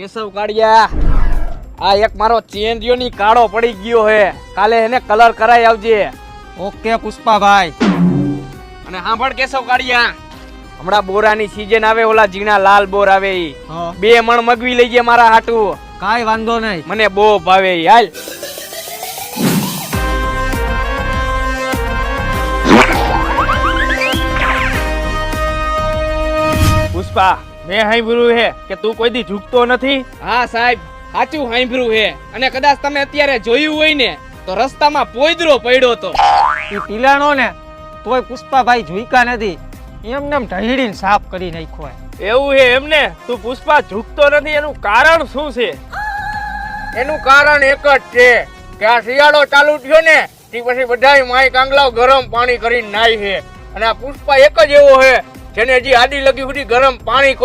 કેશવ કાળિયા, આ એક મારો ચેન રહ્યો ની કાળો પડી ગયો હે, કાલે એને કલર કરાઈ આવજે. ઓકે પુષ્પાભાઈ. અને સાંભળ કેશવ કાળિયા, હમણાં બોરાની સીઝન આવે, ઓલા ઝીણા લાલ બોર આવે ઈ 2 મણ મગવી લઈજે મારા હાટુ. કાઈ વાંધો નહીં, મને બહુ ભાવે ઈ. હાલ પુષ્પા, મેં સાંભળ્યું હે કે તું કોઈ દી ઝૂકતો નથી. હા સાહેબ, સાચું સાંભળ્યું હે. અને કદાચ તમે અત્યારે જોયું હોય ને તો રસ્તામાં પોયદરો પડ્યો તો. ઈ પીલાણો ને તોય પુષ્પાભાઈ ઝૂકા નથી, એમને એમ ઢહીડીને સાફ કરી નાખ્યો. એવું હે એમને? તું પુષ્પા ઝૂકતો નથી, એનું કારણ શું છે? એનું કારણ એક જ છે કે આ શિયાળો ચાલુ થયો ને તે પછી બધાય માય કાંગલાઓ ગરમ પાણી કરીને નાય છે. અને આ પુષ્પા એક જ એવો છે જેને હજી આડી લગી સુધી ગરમ પાણી